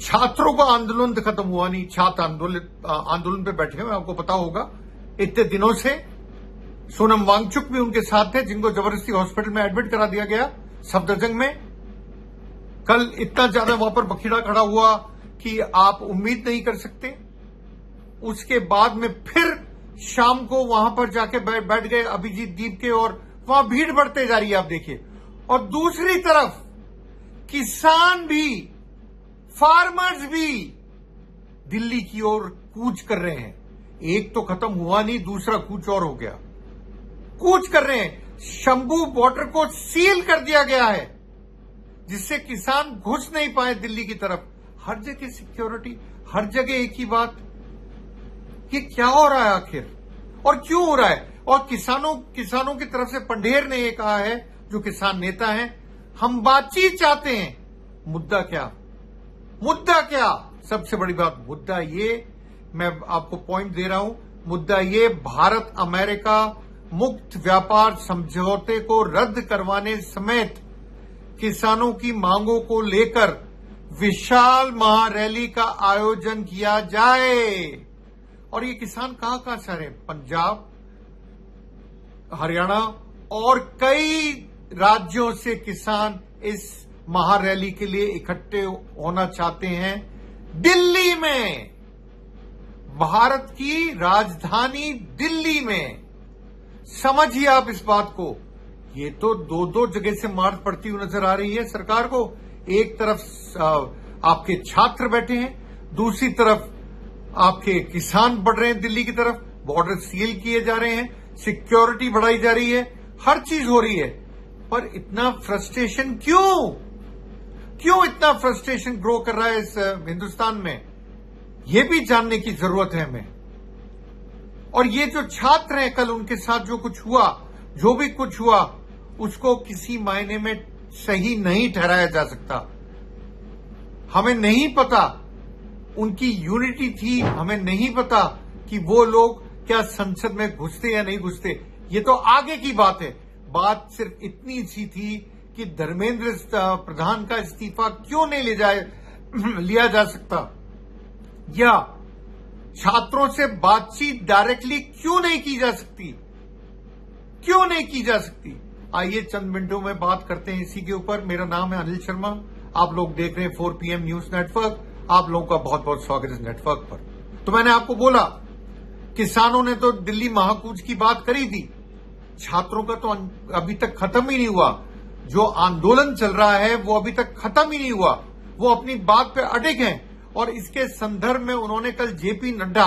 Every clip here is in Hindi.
छात्रों का आंदोलन तो खत्म हुआ नहीं, छात्र आंदोलन पे बैठे हुए, आपको पता होगा इतने दिनों से। सोनम वांगचुक भी उनके साथ थे, जिनको जबरदस्ती हॉस्पिटल में एडमिट करा दिया गया सफदरजंग में। कल इतना ज्यादा वहां पर बखीड़ा खड़ा हुआ कि आप उम्मीद नहीं कर सकते। उसके बाद में फिर शाम को वहां पर जाके बैठ गए अभिजीत दीप के, और वहां भीड़ बढ़ते जा रही है, आप देखिए। और दूसरी तरफ किसान भी, फार्मर्स भी दिल्ली की ओर कूच कर रहे हैं। एक तो खत्म हुआ नहीं, दूसरा कूच और हो गया। कूच कर रहे हैं। शंभू बॉर्डर को सील कर दिया गया है, जिससे किसान घुस नहीं पाए दिल्ली की तरफ। हर जगह सिक्योरिटी, हर जगह एक ही बात। ये क्या हो रहा है आखिर, और क्यों हो रहा है? और किसानों की तरफ से पंढेर ने ये कहा है, जो किसान नेता हैं, हम बातचीत चाहते हैं। मुद्दा क्या? मुद्दा क्या? सबसे बड़ी बात मुद्दा ये, मैं आपको पॉइंट दे रहा हूं, मुद्दा ये, भारत अमेरिका मुक्त व्यापार समझौते को रद्द करवाने समेत किसानों की मांगों को लेकर विशाल महारैली का आयोजन किया जाए। और ये किसान कहां से आ रहे हैं? पंजाब, हरियाणा और कई राज्यों से किसान इस महारैली के लिए इकट्ठे होना चाहते हैं दिल्ली में, भारत की राजधानी दिल्ली में। समझिए आप इस बात को। ये तो दो जगह से मार पड़ती हुई नजर आ रही है सरकार को। एक तरफ आपके छात्र बैठे हैं, दूसरी तरफ आपके किसान बढ़ रहे हैं दिल्ली की तरफ, बॉर्डर सील किए जा रहे हैं, सिक्योरिटी बढ़ाई जा रही है, हर चीज हो रही है। पर इतना फ्रस्ट्रेशन क्यों इतना फ्रस्ट्रेशन ग्रो कर रहा है इस हिंदुस्तान में? यह भी जानने की जरूरत है हमें। और ये जो छात्र हैं, कल उनके साथ जो कुछ हुआ, जो भी कुछ हुआ, उसको किसी मायने में सही नहीं ठहराया जा सकता। हमें नहीं पता उनकी यूनिटी थी, हमें नहीं पता कि वो लोग क्या संसद में घुसते या नहीं घुसते, ये तो आगे की बात है। बात सिर्फ इतनी सी थी कि धर्मेंद्र प्रधान का इस्तीफा क्यों नहीं लिया जा सकता, या छात्रों से बातचीत डायरेक्टली क्यों नहीं की जा सकती। आइए चंद मिनटों में बात करते हैं इसी के ऊपर। मेरा नाम है अनिल शर्मा, आप लोग देख रहे हैं 4 PM न्यूज नेटवर्क। आप लोगों का बहुत बहुत स्वागत है इस नेटवर्क पर। तो मैंने आपको बोला, किसानों ने तो दिल्ली महाकूच की बात करी थी, छात्रों का तो अभी तक खत्म ही नहीं हुआ। जो आंदोलन चल रहा है वो अभी तक खत्म ही नहीं हुआ, वो अपनी बात पे अडिग हैं। और इसके संदर्भ में उन्होंने कल जेपी नड्डा,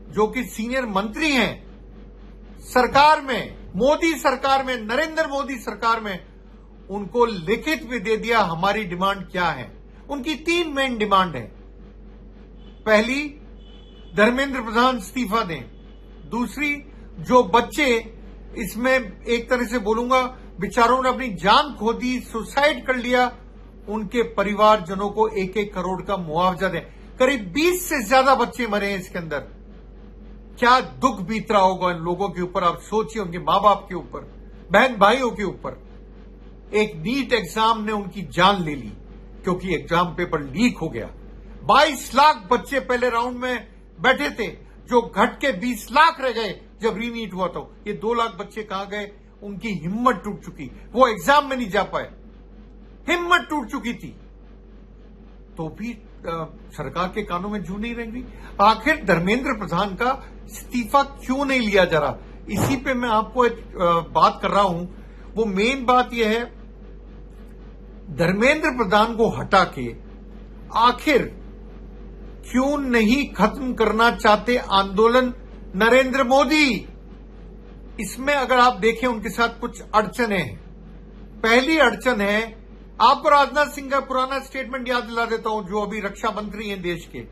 जो कि सीनियर मंत्री हैं सरकार में, मोदी सरकार में, नरेंद्र मोदी सरकार में, उनको लिखित भी दे दिया हमारी डिमांड क्या है। उनकी 3 मेन डिमांड है। पहली, धर्मेंद्र प्रधान इस्तीफा दें। दूसरी, जो बच्चे, इसमें एक तरह से बोलूंगा, बेचारों ने अपनी जान खो दी, सुसाइड कर लिया, उनके परिवारजनों को 1-1 करोड़ का मुआवजा दें। करीब 20 से ज्यादा बच्चे मरे हैं इसके अंदर। क्या दुख बीत रहा होगा इन लोगों के ऊपर, आप सोचिए, उनके मां बाप के ऊपर, बहन भाइयों के ऊपर। एक नीट एग्जाम ने उनकी जान ले ली क्योंकि एग्जाम पेपर लीक हो गया। 22 लाख बच्चे पहले राउंड में बैठे थे, जो घट के 20 लाख रह गए जब रीनीट हुआ। तो ये 2 लाख बच्चे कहां गए? उनकी हिम्मत टूट चुकी, वो एग्जाम में नहीं जा पाए, हिम्मत टूट चुकी थी। तो भी सरकार के कानों में जू नहीं रहेंगी। आखिर धर्मेंद्र प्रधान का इस्तीफा क्यों नहीं लिया जा रहा? इसी पे मैं आपको एक बात कर रहा हूं। वो मेन बात यह है, धर्मेंद्र प्रधान को हटा के आखिर क्यों नहीं खत्म करना चाहते आंदोलन नरेंद्र मोदी? इसमें अगर आप देखें, उनके साथ कुछ अड़चनें हैं। पहली अड़चन है, आपको राजनाथ सिंह का पुराना स्टेटमेंट याद दिला देता हूं, जो अभी रक्षा मंत्री हैं देश के।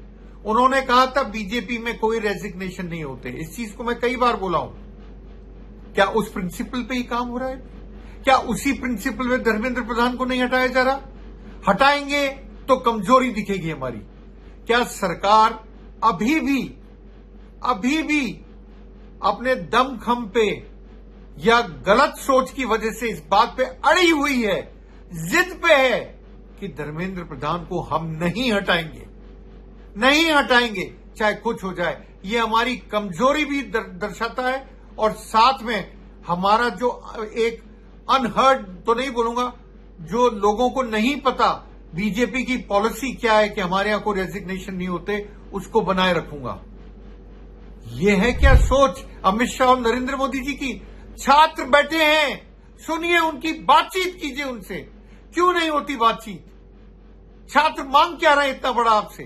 उन्होंने कहा था बीजेपी में कोई रेजिग्नेशन नहीं होते। इस चीज को मैं कई बार बोला हूं। क्या उस प्रिंसिपल पे ही काम हो रहा है? क्या उसी प्रिंसिपल में धर्मेंद्र प्रधान को नहीं हटाया जा रहा? हटाएंगे तो कमजोरी दिखेगी हमारी। क्या सरकार अभी भी अपने दमखम पे या गलत सोच की वजह से इस बात पे अड़ी हुई है, जिद पे है कि धर्मेंद्र प्रधान को हम नहीं हटाएंगे? नहीं हटाएंगे चाहे कुछ हो जाए। ये हमारी कमजोरी भी दर्शाता है और साथ में हमारा जो एक अनहर्ड तो नहीं बोलूंगा, जो लोगों को नहीं पता बीजेपी की पॉलिसी क्या है कि हमारे यहां कोई रेजिग्नेशन नहीं होते, उसको बनाए रखूंगा। यह है क्या सोच अमित शाह और नरेंद्र मोदी जी की? छात्र बैठे हैं, सुनिए उनकी, बातचीत कीजिए उनसे। क्यों नहीं होती बातचीत? छात्र मांग क्या रहे हैं इतना बड़ा आपसे?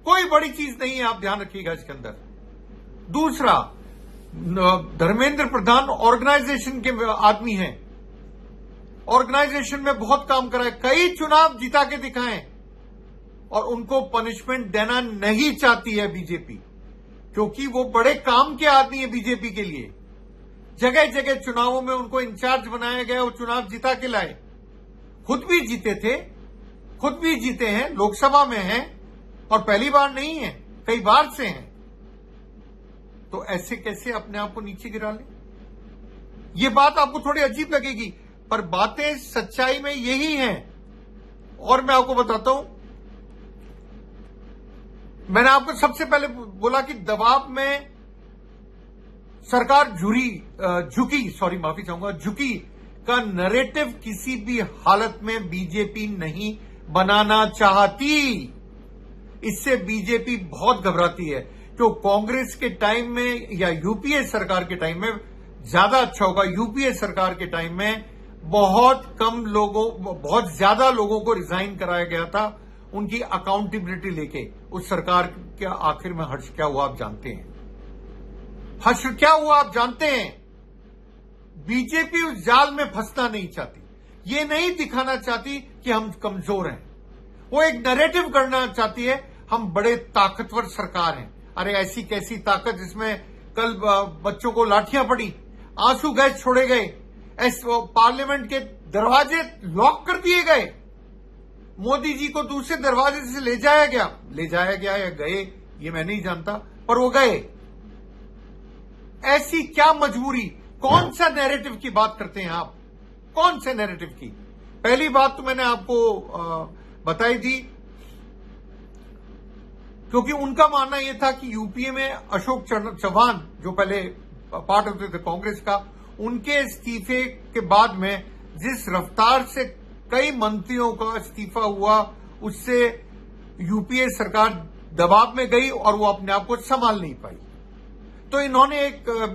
कोई बड़ी चीज नहीं है, आप ध्यान रखिएगा इसके अंदर। दूसरा, धर्मेंद्र प्रधान ऑर्गेनाइजेशन के आदमी हैं, ऑर्गेनाइजेशन में बहुत काम करा है, कई चुनाव जिता के दिखाए, और उनको पनिशमेंट देना नहीं चाहती है बीजेपी, क्योंकि वो बड़े काम के आदमी है बीजेपी के लिए। जगह जगह चुनावों में उनको इंचार्ज बनाया गया, वो चुनाव जिता के लाए, खुद भी जीते थे, खुद भी जीते हैं, लोकसभा में हैं, और पहली बार नहीं है, कई बार से हैं। तो ऐसे कैसे अपने आप को नीचे गिरा ले? ये बात आपको थोड़ी अजीब लगेगी, पर बातें सच्चाई में यही हैं। और मैं आपको बताता हूं, मैंने आपको सबसे पहले बोला कि दबाव में सरकार झुकी का नैरेटिव किसी भी हालत में बीजेपी नहीं बनाना चाहती। इससे बीजेपी बहुत घबराती है। तो कांग्रेस के टाइम में या यूपीए सरकार के टाइम में ज्यादा अच्छा होगा। यूपीए सरकार के टाइम में बहुत ज्यादा लोगों को रिजाइन कराया गया था, उनकी अकाउंटेबिलिटी लेके। उस सरकार के आखिर में हर्ष क्या हुआ आप जानते हैं? हर्ष क्या हुआ आप जानते हैं? बीजेपी उस जाल में फंसना नहीं चाहती, ये नहीं दिखाना चाहती कि हम कमजोर हैं। वो एक नैरेटिव करना चाहती है, हम बड़े ताकतवर सरकार हैं। अरे ऐसी कैसी ताकत जिसमें कल बच्चों को लाठियां पड़ी, आंसू गैस छोड़े गए, पार्लियामेंट के दरवाजे लॉक कर दिए गए, मोदी जी को दूसरे दरवाजे से ले जाया गया या गए ये मैं नहीं जानता, पर वो गए। ऐसी क्या मजबूरी? कौन सा नैरेटिव की बात करते हैं आप? कौन से नैरेटिव की? पहली बात तो मैंने आपको बताई थी, क्योंकि उनका मानना यह था कि यूपीए में अशोक चौहान जो पहले पार्ट होते थे कांग्रेस का, उनके इस्तीफे के बाद में जिस रफ्तार से कई मंत्रियों का इस्तीफा हुआ, उससे यूपीए सरकार दबाव में गई और वो अपने आप को संभाल नहीं पाई। तो इन्होंने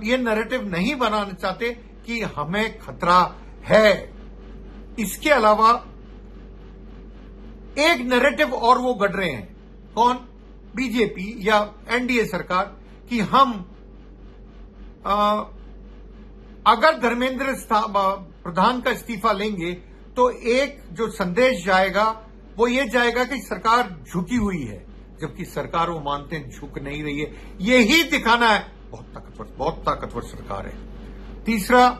ये नैरेटिव नहीं बनाना चाहते कि हमें खतरा है। इसके अलावा एक नैरेटिव और वो गढ़ रहे हैं, कौन? बीजेपी या एनडीए सरकार, कि हम अगर धर्मेंद्र प्रधान का इस्तीफा लेंगे तो एक जो संदेश जाएगा वो ये जाएगा कि सरकार झुकी हुई है, जबकि सरकार वो मानते हैं झुक नहीं रही है। यही दिखाना है बहुत ताकतवर सरकार है। तीसरा,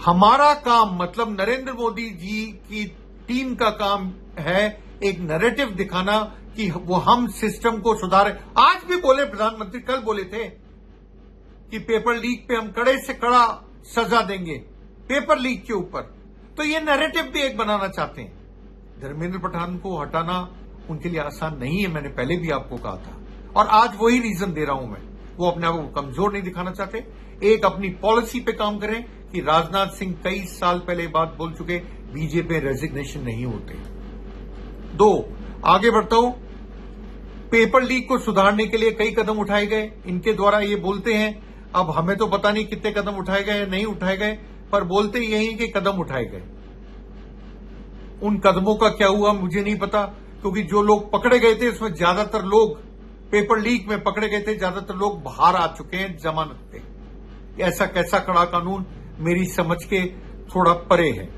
हमारा काम, मतलब नरेंद्र मोदी जी की टीम का काम है एक नैरेटिव दिखाना कि वो हम सिस्टम को सुधारे। आज भी बोले प्रधानमंत्री, कल बोले थे कि पेपर लीक पे हम कड़े से कड़ा सजा देंगे, पेपर लीक के ऊपर। तो ये नैरेटिव भी एक बनाना चाहते हैं। धर्मेंद्र प्रधान को हटाना उनके लिए आसान नहीं है, मैंने पहले भी आपको कहा था, और आज वही रीजन दे रहा हूं मैं। वो अपने आप को कमजोर नहीं दिखाना चाहते। एक अपनी पॉलिसी पे काम करें कि राजनाथ सिंह कई साल पहले बात बोल चुके, बीजेपी में रेजिग्नेशन नहीं होते। दो, आगे बढ़ता हूं, पेपर लीक को सुधारने के लिए कई कदम उठाए गए। इनके द्वारा ये बोलते हैं, अब हमें तो पता नहीं कितने कदम उठाए गए या नहीं उठाए गए, पर बोलते यही कि कदम उठाए गए। उन कदमों का क्या हुआ मुझे नहीं पता, क्योंकि जो लोग पकड़े गए थे उसमें ज्यादातर लोग, पेपर लीक में पकड़े गए थे ज्यादातर लोग बाहर आ चुके हैं जमानत पे। ऐसा कैसा कड़ा कानून मेरी समझ के थोड़ा परे है।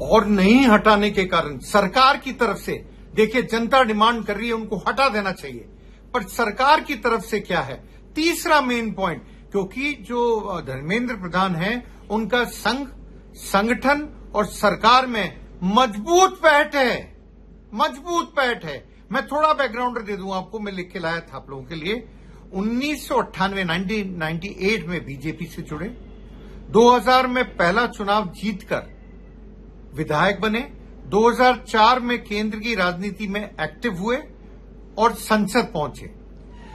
और नहीं हटाने के कारण सरकार की तरफ से, देखिए जनता डिमांड कर रही है, उनको हटा देना चाहिए, पर सरकार की तरफ से क्या है? तीसरा मेन पॉइंट, क्योंकि जो धर्मेंद्र प्रधान है उनका संघ, संगठन और सरकार में मजबूत पैठ है, मजबूत पैठ है। मैं थोड़ा बैकग्राउंड दे दूं आपको, मैं लिख के लाया था आप लोगों के लिए। 1998 में बीजेपी से जुड़े, 2000 में पहला चुनाव जीतकर विधायक बने, 2004 में केंद्र की राजनीति में एक्टिव हुए और संसद पहुंचे।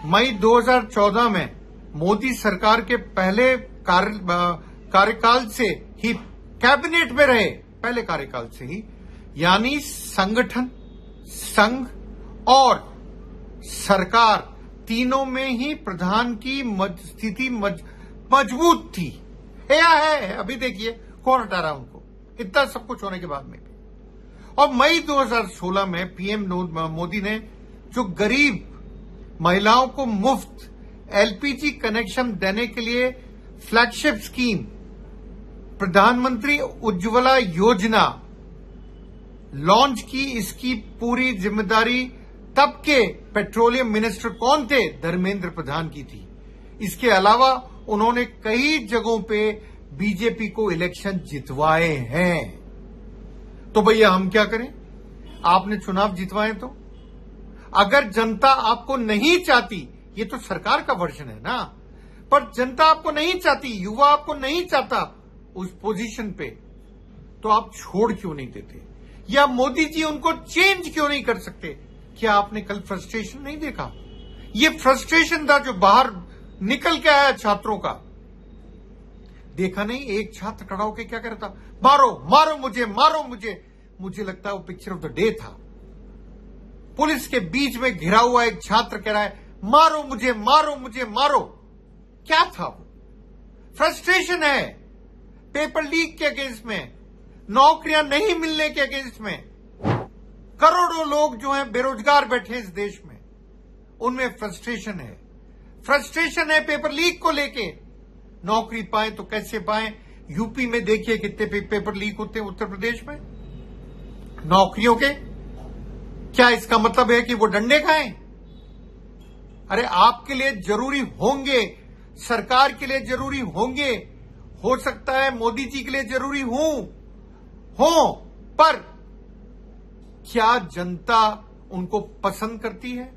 मई 2014 में मोदी सरकार के पहले कार्यकाल से ही कैबिनेट में रहे, पहले कार्यकाल से ही, यानी संगठन, संघ और सरकार तीनों में ही प्रधान की स्थिति मजबूत थी। है अभी देखिए कौन हटा रहा उनको, इतना सब कुछ होने के बाद में भी। और मई 2016 में पीएम मोदी ने जो गरीब महिलाओं को मुफ्त एलपीजी कनेक्शन देने के लिए फ्लैगशिप स्कीम प्रधानमंत्री उज्ज्वला योजना लॉन्च की, इसकी पूरी जिम्मेदारी तब के पेट्रोलियम मिनिस्टर कौन थे? धर्मेंद्र प्रधान की थी। इसके अलावा उन्होंने कई जगहों पे बीजेपी को इलेक्शन जितवाए हैं। तो भैया हम क्या करें? आपने चुनाव जितवाए तो अगर जनता आपको नहीं चाहती, ये तो सरकार का वर्जन है ना, पर जनता आपको नहीं चाहती, युवा आपको नहीं चाहता उस पोजीशन पे, तो आप छोड़ क्यों नहीं देते? या मोदी जी उनको चेंज क्यों नहीं कर सकते? क्या आपने कल फ्रस्ट्रेशन नहीं देखा? ये फ्रस्ट्रेशन था जो बाहर निकल के आया छात्रों का। देखा नहीं? एक छात्र खड़ा होकर क्या कह रहा था? मारो मारो मुझे, मारो मुझे। मुझे लगता है वो पिक्चर ऑफ द डे था। पुलिस के बीच में घिरा हुआ एक छात्र कह रहा है मारो मुझे, मारो मुझे, मारो। क्या था वो? फ्रस्ट्रेशन है पेपर लीक के अगेंस्ट में, नौकरियां नहीं मिलने के अगेंस्ट में। करोड़ों लोग जो हैं बेरोजगार बैठे इस देश में, उनमें फ्रस्ट्रेशन है। फ्रस्ट्रेशन है पेपर लीक को लेके। नौकरी पाए तो कैसे पाए? यूपी में देखिए कितने पेपर लीक होते हैं, उत्तर प्रदेश में नौकरियों के। क्या इसका मतलब है कि वो डंडे खाएं? अरे आपके लिए जरूरी होंगे, सरकार के लिए जरूरी होंगे, हो सकता है मोदी जी के लिए जरूरी हो, पर क्या जनता उनको पसंद करती है?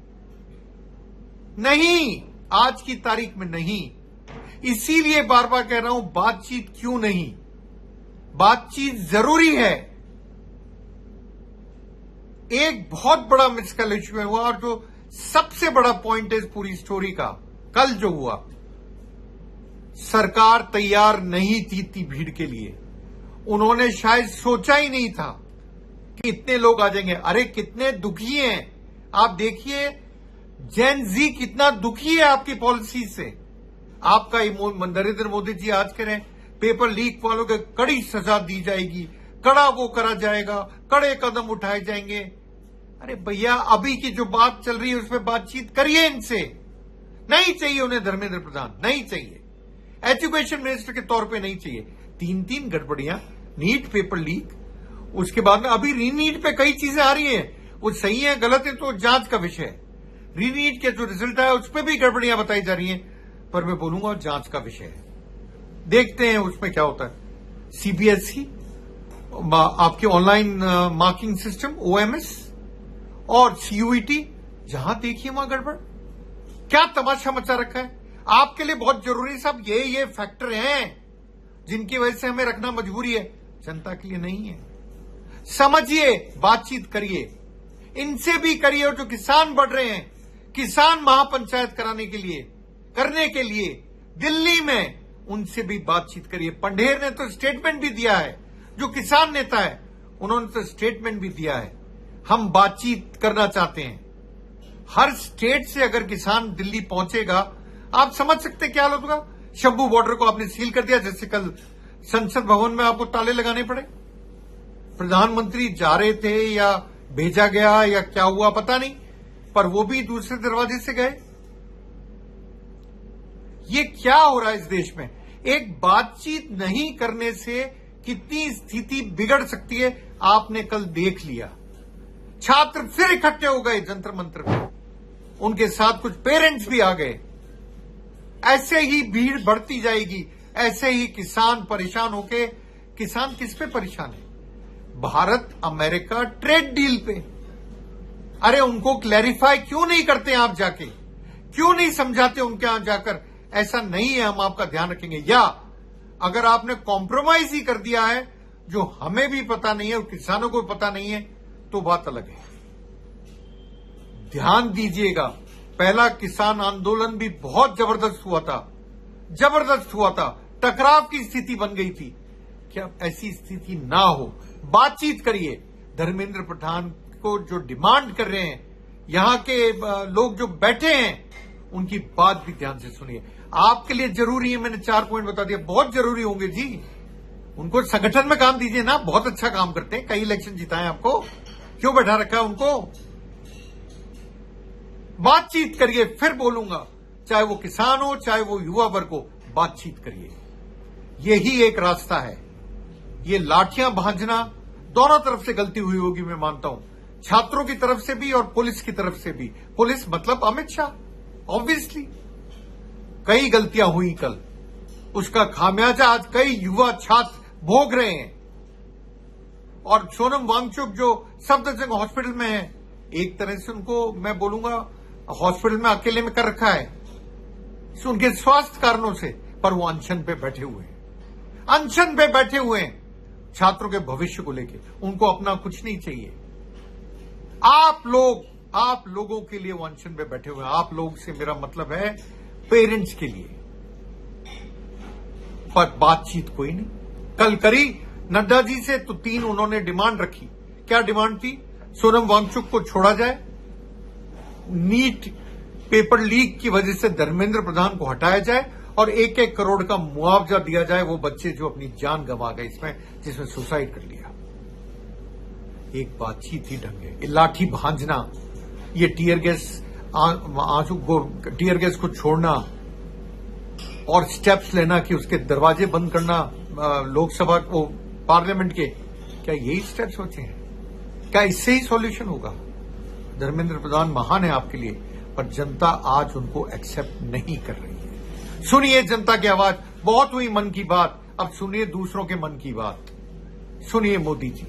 नहीं, आज की तारीख में नहीं। इसीलिए बार बार कह रहा हूं, बातचीत क्यों नहीं? बातचीत जरूरी है। एक बहुत बड़ा मिसकैलकुलेशन हुआ और जो सबसे बड़ा पॉइंट है इस पूरी स्टोरी का, कल जो हुआ, सरकार तैयार नहीं थी इतनी भीड़ के लिए। उन्होंने शायद सोचा ही नहीं था कि इतने लोग आ जाएंगे। अरे कितने दुखी हैं आप देखिए, जेन जी कितना दुखी है आपकी पॉलिसी से। आपका नरेंद्र मोदी जी आज कह रहे हैं पेपर लीक वालों को कड़ी सजा दी जाएगी, कड़ा वो करा जाएगा, कड़े कदम उठाए जाएंगे। अरे भैया अभी की जो बात चल रही है उसमें बातचीत करिए इनसे। नहीं चाहिए उन्हें धर्मेंद्र प्रधान, नहीं चाहिए। एजुकेशन मिनिस्टर के तौर पे नहीं चाहिए। तीन गड़बड़ियां, नीट पेपर लीक, उसके बाद में अभी रीनीट पे कई चीजें आ रही हैं, वो सही है गलत है तो जांच का विषय है। रीनीट के जो रिजल्ट आया उस पर भी गड़बड़ियां बताई जा रही हैं, पर मैं बोलूंगा जांच का विषय है। देखते हैं उसमें क्या होता है। सीबीएसई, आपके ऑनलाइन मार्किंग सिस्टम ओएमएस और सीयूईटी, जहां देखिए वहां गड़बड़। क्या तमाशा मचा रखा है। आपके लिए बहुत जरूरी साहब ये फैक्टर हैं जिनकी वजह से हमें रखना मजबूरी है, जनता के लिए नहीं है। समझिए, बातचीत करिए, इनसे भी करिए। और जो किसान बढ़ रहे हैं, किसान महापंचायत करने के लिए दिल्ली में, उनसे भी बातचीत करिए। पंढेर ने तो स्टेटमेंट भी दिया है, जो किसान नेता है उन्होंने तो स्टेटमेंट भी दिया है, हम बातचीत करना चाहते हैं। हर स्टेट से अगर किसान दिल्ली पहुंचेगा, आप समझ सकते क्या हालत होगा। शंभू बॉर्डर को आपने सील कर दिया, जैसे कल संसद भवन में आपको ताले लगाने पड़े। प्रधानमंत्री जा रहे थे या भेजा गया या क्या हुआ पता नहीं, पर वो भी दूसरे दरवाजे से गए। ये क्या हो रहा है इस देश में? एक बातचीत नहीं करने से कितनी स्थिति बिगड़ सकती है आपने कल देख लिया। छात्र फिर इकट्ठे हो गए जंतर मंतर में, उनके साथ कुछ पेरेंट्स भी आ गए। ऐसे ही भीड़ बढ़ती जाएगी, ऐसे ही किसान परेशान होके। किसान किस पे परेशान है? भारत अमेरिका ट्रेड डील पे। अरे उनको क्लैरिफाई क्यों नहीं करते आप जाके? क्यों नहीं समझाते उनके यहां जाकर? ऐसा नहीं है, हम आपका ध्यान रखेंगे। या अगर आपने कॉम्प्रोमाइज ही कर दिया है, जो हमें भी पता नहीं है और किसानों को भी पता नहीं है, तो बात अलग है। ध्यान दीजिएगा, पहला किसान आंदोलन भी बहुत जबरदस्त हुआ था, टकराव की स्थिति बन गई थी। क्या ऐसी स्थिति ना हो, बातचीत करिए। धर्मेंद्र प्रधान को जो डिमांड कर रहे हैं, यहां के लोग जो बैठे हैं, उनकी बात भी ध्यान से सुनिए। आपके लिए जरूरी है, मैंने 4 पॉइंट बता दिया, बहुत जरूरी होंगे जी। उनको संगठन में काम दीजिए ना, बहुत अच्छा काम करते हैं, कई इलेक्शन जिताए आपको, क्यों बैठा रखा है उनको? बातचीत करिए, फिर बोलूंगा, चाहे वो किसान हो, चाहे वो युवा वर्ग हो, बातचीत करिए। यही एक रास्ता है। ये लाठियां भांजना दोनों तरफ से गलती हुई होगी, मैं मानता हूं, छात्रों की तरफ से भी और पुलिस की तरफ से भी। पुलिस मतलब अमित शाह, ऑब्वियसली कई गलतियां हुई कल, उसका खामियाजा आज कई युवा छात्र भोग रहे हैं। और सोनम वांगचुक जो सफदरजंग हॉस्पिटल में है, एक तरह से उनको मैं बोलूंगा हॉस्पिटल में अकेले में कर रखा है उनके स्वास्थ्य कारणों से, पर वो अनशन पे बैठे हुए हैं छात्रों के भविष्य को लेके। उनको अपना कुछ नहीं चाहिए। आप लोगों के लिए वो अनशन पे बैठे हुए हैं। आप लोग से मेरा मतलब है पेरेंट्स के लिए, पर बातचीत कोई नहीं। कल करी नड्डा जी से तो 3 उन्होंने डिमांड रखी। क्या डिमांड थी? सोनम वांगचुक को छोड़ा जाए, नीट पेपर लीक की वजह से धर्मेंद्र प्रधान को हटाया जाए और 1-1 करोड़ का मुआवजा दिया जाए वो बच्चे जो अपनी जान गंवा गए इसमें, जिसमें सुसाइड कर लिया। एक बातचीत ही ढंग है। लाठी भांजना, ये टीयर गैस को छोड़ना और स्टेप्स लेना कि उसके दरवाजे बंद करना लोकसभा को, पार्लियामेंट के, क्या यही स्टेप्स होते हैं? क्या इससे ही सॉल्यूशन होगा? धर्मेंद्र प्रधान महान है आपके लिए, पर जनता आज उनको एक्सेप्ट नहीं कर रही है। सुनिए जनता की आवाज। बहुत हुई मन की बात, अब सुनिए दूसरों के मन की बात। सुनिए मोदी जी।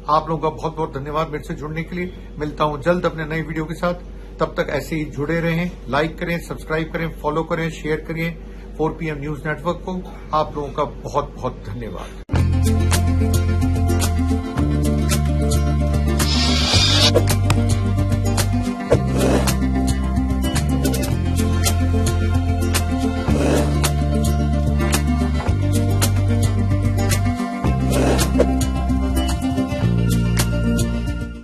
आप लोगों का बहुत बहुत धन्यवाद मेरे से जुड़ने के लिए। मिलता हूं जल्द अपने नई वीडियो के साथ। तब तक ऐसे ही जुड़े रहें, लाइक करें, सब्सक्राइब करें, फॉलो करें, शेयर करिए 4 PM न्यूज नेटवर्क को। आप लोगों का बहुत बहुत धन्यवाद।